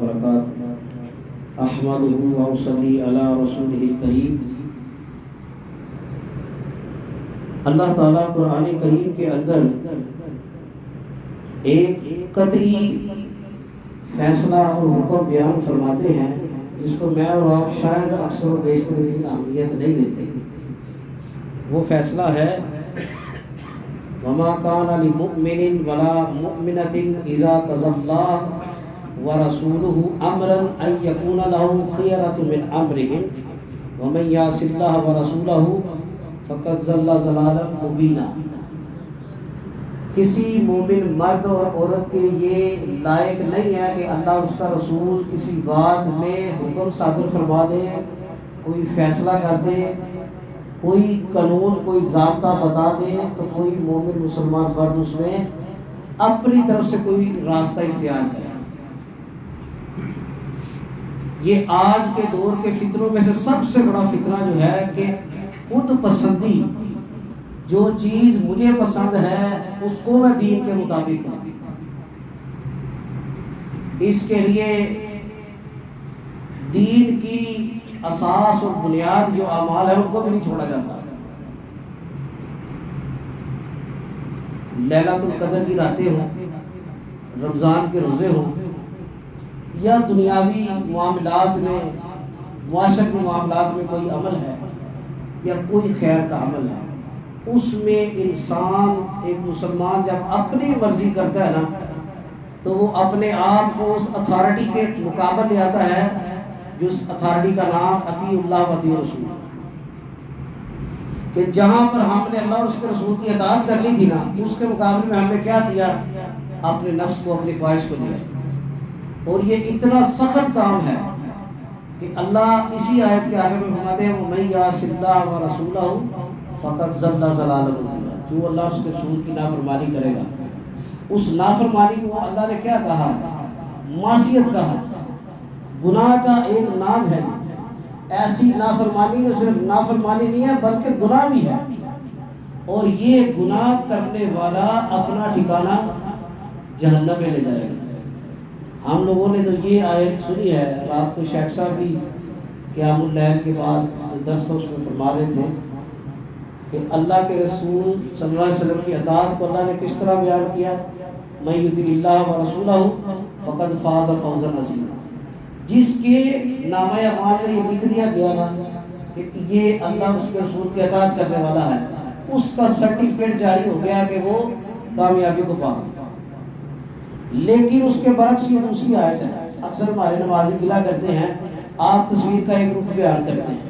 وبرکاتہ احمدہ و اصلی علی رسولہ الکریم۔ اللہ تعالیٰ قرآن کریم کے اندر ایک قطعی فیصلہ اور حکم بیان فرماتے ہیں جس کو میں اور آپ شاید اکثر و بیشتر اتنی اہمیت نہیں دیتے۔ وہ فیصلہ ہے وَمَا كَانَ لِمُؤْمِنٍ وَلَا مُؤْمِنَةٍ إِذَا قَضَى اللَّهُ وَرَسُولُهُ أَمْرًا أَن يَكُونَ لَهُ خِيَرَةٌ مِنْ أَمْرِهِمْ وَمَن يَعْصِ اللَّهَ وَرَسُولَهُ فَقَدْ ضَلَّ ضَلَالًا مُبِينًا۔ کسی مومن مرد اور عورت کے یہ لائق نہیں ہے کہ اللہ اور اس کا رسول کسی بات میں حکم صادر فرما دے، کوئی فیصلہ کر دے، کوئی قانون کوئی ضابطہ بتا دے تو کوئی مومن مسلمان مرد اس میں اپنی طرف سے کوئی راستہ اختیار کرے۔ یہ آج کے دور کے فطروں میں سے سب سے بڑا فطرہ جو ہے کہ خود پسندی، جو چیز مجھے پسند ہے اس کو میں دین کے مطابق کروں۔ اس کے لیے دین کی اساس اور بنیاد جو اعمال ہے ان کو بھی نہیں چھوڑا جاتا۔ لیلۃ القدر کی راتیں ہوں، رمضان کے روزے ہوں، یا دنیاوی معاملات میں معاشرتی معاملات میں کوئی عمل ہے یا کوئی خیر کا عمل ہے، اس میں انسان ایک مسلمان جب اپنی مرضی کرتا ہے نا تو وہ اپنے آپ کو اس اتھارٹی کے مقابل لے آتا ہے جو اس اتھارٹی کا نام اطیع اللہ و اطیع رسول، کہ جہاں پر ہم نے اللہ اور اس کے رسول کی اطاعت کرنی تھی نا اس کے مقابلے میں ہم نے کیا کیا، اپنے نفس کو اپنی خواہش کو لیا۔ اور یہ اتنا سخت کام ہے کہ اللہ اسی آیت کے آخر میں فرماتے ہیں وَمَن يَعْصِ اللَّهَ وَرَسُولَهُ فَقَدْ ضَلَّ ضَلَالًا مُبِينًا۔ جو اللہ اور اس کے رسول کی نافرمانی کرے گا، اس نافرمانی کو اللہ نے کیا کہا، معصیت کہا، گناہ کا ایک نام ہے۔ ایسی نافرمانی میں صرف نافرمانی نہیں ہے بلکہ گناہ بھی ہے، اور یہ گناہ کرنے والا اپنا ٹھکانہ جہنم میں لے جائے گا۔ ہم لوگوں نے تو یہ آیت سنی ہے، رات کو شیخ صاحب بھی قیام اللیل کے بعد جو درس اس میں فرما رہے تھے کہ اللہ کے رسول صلی اللہ علیہ وسلم کی اطاعت کو اللہ نے کس طرح بیان کیا، مَن یُطِعِ اللَّهَ وَرَسُولَهُ فَقَدْ فَازَ فَوْزًا عَظِیمًا۔ جس کے نامہ اعمال میں یہ لکھ دیا گیا نا کہ یہ اللہ اور اس کے رسول کی اطاعت کرنے والا ہے، اس کا سرٹیفکیٹ جاری ہو گیا کہ وہ کامیابی کو پا گیا۔ لیکن اس کے برعکس یہ دوسری آیت ہے، اکثر ہمارے نمازی گلا کرتے ہیں آپ تصویر کا ایک رخ بیان کرتے ہیں،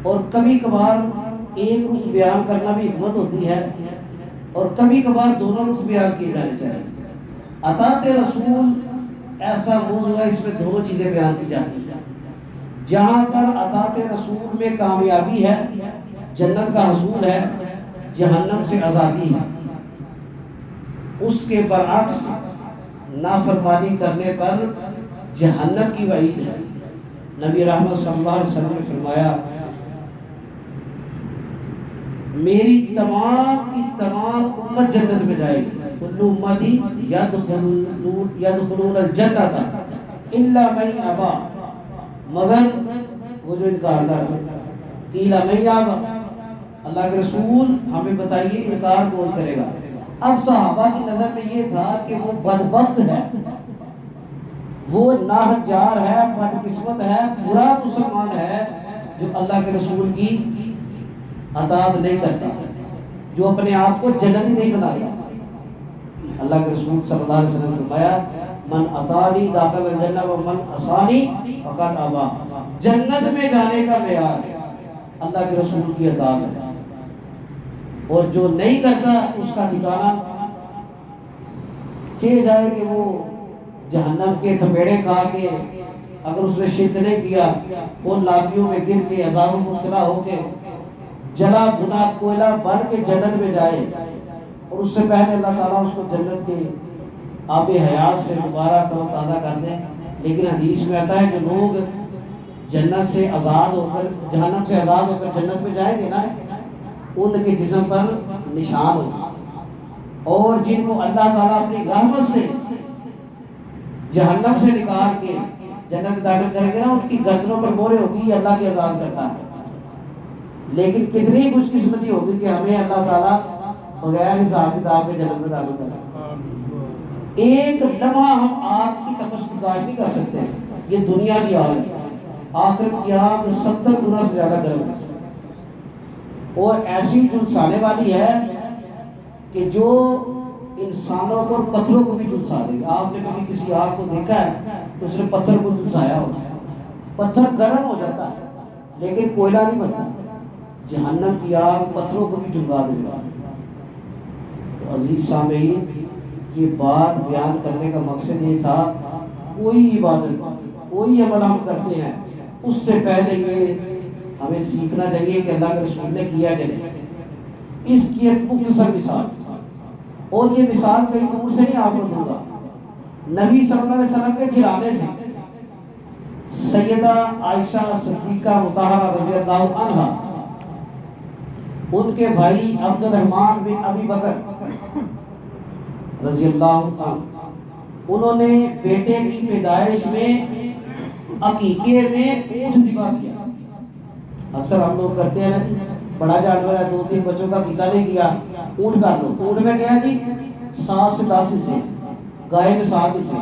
اور کبھی کبھار ایک رخ بیان کرنا بھی حکمت ہوتی ہے اور کبھی کبھار دونوں رخ بیان کیے جانے چاہیے۔ اطاعت رسول ایسا موضوع ہے اس میں دونوں چیزیں بیان کی جاتی ہیں۔ جہاں پر اطاعت رسول میں کامیابی ہے، جنت کا حصول ہے، جہنم سے آزادی ہے، اس کے برعکس نافرمانی کرنے پر جہنم کی وعید ہے۔ نبی رحمت صلی اللہ علیہ وسلم نے فرمایا میری تمام کی تمام امت جنت میں جائے گی، کل امتی یدخلون الجنہ الا من ابا، مگر وہ جو انکار کر دے۔ قیل من یابا، اللہ کے رسول ہمیں بتائیے انکار کون کرے گا۔ اب صحابہ کی نظر میں یہ تھا کہ وہ بدبخت ہے، وہ ناہنجار ہے، بدقسمت ہے، برا مسلمان ہے جو اللہ کے رسول کی اطاعت نہیں کرتا، جو اپنے آپ کو جنتی نہیں بناتا۔ اللہ کے رسول صلی اللہ علیہ وسلم نے فرمایا من اطاعنی داخل الجنہ ومن عصانی فقد ابا۔ جنت میں جانے کا معیار اللہ کے رسول کی اطاعت ہے، اور جو نہیں کرتا اس کا ٹھکانہ چلے جائے کہ وہ جہنم کے تھپیڑے کھا کے، اگر اس نے شرک نہیں کیا خون لاکیوں میں گر کے عذاب مبتلا ہو کے جلا بھنا کوئلہ بن کے جنت میں جائے، اور اس سے پہلے اللہ تعالیٰ اس کو جنت کے آب حیات سے دوبارہ تر و تازہ کر دیں۔ لیکن حدیث میں آتا ہے جو لوگ جنت سے آزاد ہو کر جہنم سے آزاد ہو کر جنت میں جائیں گے نا ان کے جسم پر نشان ہوگا، اور جن کو اللہ تعالیٰ اپنی رحمت سے جہنم سے نکال کے جنت میں داخل کریں گے نا، ان کی گردنوں پر مہریں ہوگی، یہ اللہ کی آزاد کرتا ہے. لیکن کتنی خوش قسمتی ہوگی کہ ہمیں اللہ تعالیٰ بغیر حساب کتاب کے جنت میں داخل کرتا ہے. ایک لمحہ ہم آگ کی تپش برداشت نہیں کر سکتے. یہ دنیا کی آگ ہے، آخرت کی آگ 70 گنا سے زیادہ گرم ہے، اور ایسی جلسانے والی ہے کہ جو انسانوں کو اور پتھروں کو بھی جلسا دے گا. آپ نے کبھی کسی آگ کو دیکھا ہے کہ اس نے پتھر کو جلسایا ہو؟ پتھر گرم ہو جاتا ہے لیکن کوئلہ نہیں بنتا. جہنم کی آگ پتھروں کو بھی جھنگا دے گا. تو عزیز سامعین، یہ بات بیان کرنے کا مقصد یہ تھا، کوئی عبادت کوئی عمل ہم کرتے ہیں اس سے پہلے یہ ہمیں سیکھنا چاہیے کہ اللہ کے رسول نے کیا کہ نہیں. اس کی ایک مختصر مثال، اور یہ مثال کہیں دور سے نہیں آپ کو دوں گا. نبی صلی اللہ علیہ وسلم کے گھرانے سے سیدہ عائشہ صدیقہ مطہرہ رضی اللہ عنہا، ان کے بھائی عبد الرحمن بن ابی بکر رضی اللہ عنہ، انہوں نے بیٹے کی پیدائش میں عقیقے میں اونٹ ذبح کیا. اکثر ہم لوگ کرتے ہیں نا، بڑا جانور ہے 2-3 بچوں کا عقیقہ نہیں کیا، اونٹ کر لو. اونٹ میں کیا جی 7 سے 10 حصے، گائے میں 7 حصے،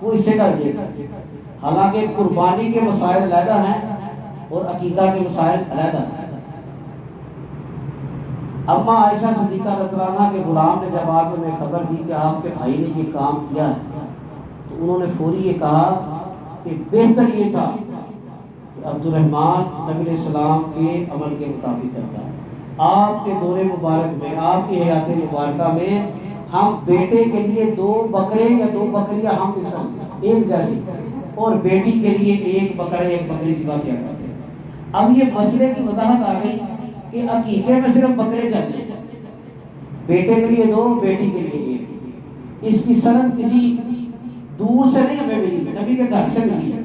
وہ حصے ڈال دے گا. حالانکہ قربانی کے مسائل علیحدہ ہیں اور عقیقہ کے مسائل علیحدہ ہیں. اما عائشہ صدیقہ رضی اللہ عنہا کے غلام نے جب آپ نے خبر دی کہ آپ کے بھائی نے یہ کام کیا ہے، تو انہوں نے فوری یہ کہا کہ بہتر یہ تھا کہ عبد الرحمن نبی علیہ السلام کے عمل کے مطابق کرتا ہے. آپ کے دور مبارک میں، آپ کی حیات مبارکہ میں، ہم بیٹے کے لیے 2 بکرے یا 2 بکریاں ہم مثل ایک جیسی، اور بیٹی کے لیے 1 بکرا 1 بکری ذبح کیا کرتے ہیں. اب یہ مسئلے کی وضاحت آ گئی کہ عقیقے میں صرف بکرے چلنے، بیٹے کے لیے 2، بیٹی کے لیے 1. اس کی سند کسی دور سے نہیں ہمیں ملی، نبی کے گھر سے ملی ہے.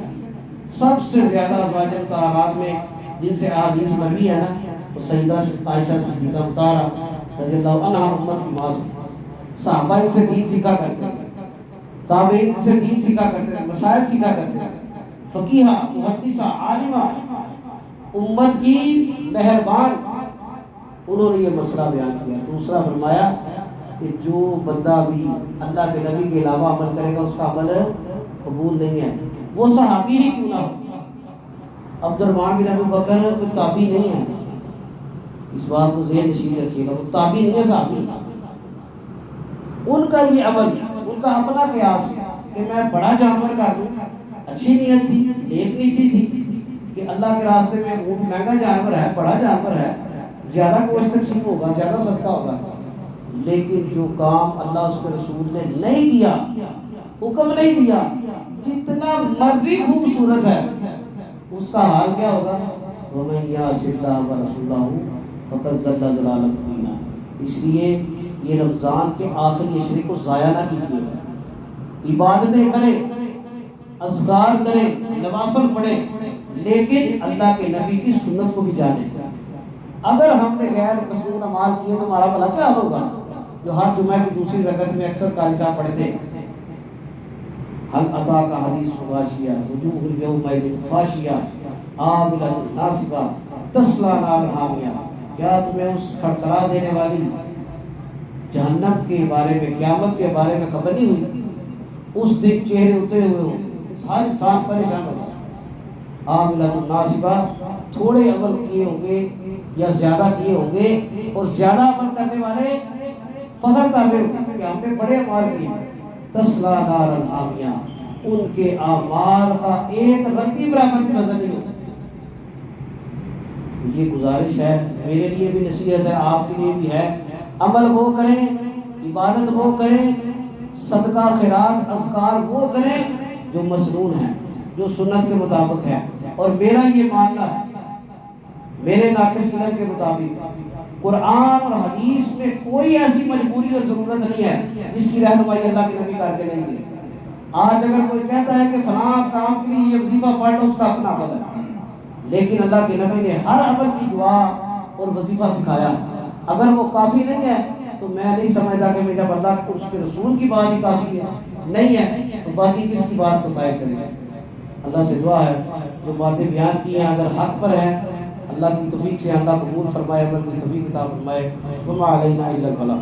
سب سے زیادہ ازواج مطہرات میں جن سے احادیث مروی ہے نا، وہ سیدہ عائشہ صدیقہ مطہرہ رضی اللہ عنہا امت کی ماں سے. صحابہ ان سے دین سیکھا کرتے ہیں، تابعین ان سے دین سیکھا کرتے ہیں، مسائل سیکھا کرتے ہیں. فقیہہ، محدثہ، عالمہ، امت کی مہربان، انہوں نے یہ مسئلہ بیان کیا. دوسرا فرمایا کہ جو بندہ بھی اللہ کے نبی کے علاوہ عمل کرے گا اس کا عمل قبول نہیں ہے، وہ صحابی ہی کیوں نہ ہو. عبد الرحمن بن ابی بکر کوئی تابعی نہیں ہے، اس بات کو ذہن نشین رکھیے گا. وہ تابعی نہیں ہے، صحابی. ان کا یہ عمل، ان کا اپنا قیاس کہ میں بڑا جانور کر لوں، اچھی نیت تھی، نیک نیتی تھی کہ اللہ کے راستے میں اونٹ مہنگا جانور ہے، بڑا جانور ہے، زیادہ گوشت تقسیم ہوگا، زیادہ صدقہ ہوگا. لیکن جو کام اللہ اس کے رسول نے نہیں کیا، حکم نہیں دیا، جتنا مرضی خوبصورت ہے، اس کا حال کیا ہوگا؟ وَمَن يَعْصِ اللَّهَ وَرَسُولَهُ فَقَدْ ضَلَّ ضَلَالًا مُبِينًا. اس لیے یہ رمضان کے آخری عشرے کو ضائع نہ کیجیے. عبادتیں کریں، اذکار کریں، نوافل پڑھیں، لیکن اللہ کے نبی کی سنت کو بھی جانیں. اگر ہم نے غیر مسنون اعمال کیے تو ہمارا بھلا کیا ہوگا؟ جو ہر جمعہ کی دوسری رکعت میں اکثر قاری صاحب پڑھتے ہیں، هل اتاک حدیث غاشیہ وجوہ یومئذ خاشیہ عاملۃ ناصبہ تصلی نارا حامیہ. کیا تمہیں اس کھڑکھڑا دینے والی جہنم کے بارے میں، قیامت کے بارے میں خبر نہیں ہوئی؟ اس دن چہرے اترے ہوئے ہوں، ہر انسان پریشان ہوگا. عاملۃ ناصبہ، تھوڑے عمل کیے ہوں گے یا زیادہ کیے ہوں گے، اور زیادہ عمل کرنے والے فخر کر رہے ہوں گے کہ ہم نے بڑے اعمال کیے. تصلی نارا حامیہ، ان کے اعمال کا ایک رتی برابر بھی نظر نہیں ہوتا. یہ گزارش ہے، میرے لیے بھی نصیحت ہے، آپ کے لیے بھی ہے. عمل وہ کریں، عبادت وہ کریں، صدقہ خیرات اذکار وہ کریں جو مسنون ہیں، جو سنت کے مطابق ہے. اور میرا یہ ماننا ہے، میرے ناقص علم کے مطابق قرآن اور حدیث میں کوئی ایسی مجبوری اور ضرورت نہیں ہے جس کی رہنمائی اللہ کے نبی کر کے نہیں دے. آج اگر کوئی کہتا ہے کہ فلاں کام کے لیے یہ وظیفہ پڑھ لو، اس کا اپنا عمل ہے، لیکن اللہ کے نبی نے ہر عمل کی دعا اور وظیفہ سکھایا ہے. اگر وہ کافی نہیں ہے تو میں نہیں سمجھتا کہ جب اللہ کو اس کے رسول کی بات ہی کافی ہے، نہیں ہے تو باقی کس کی بات کو فائد کرے گا۔ اللہ سے دعا ہے جو باتیں بیان کی ہیں اگر حق پر ہیں اللہ کی توفیق سے اللہ قبول فرمائے، عمل کی توفیق عطا فرمائے۔ وما علینا الا البلاغ۔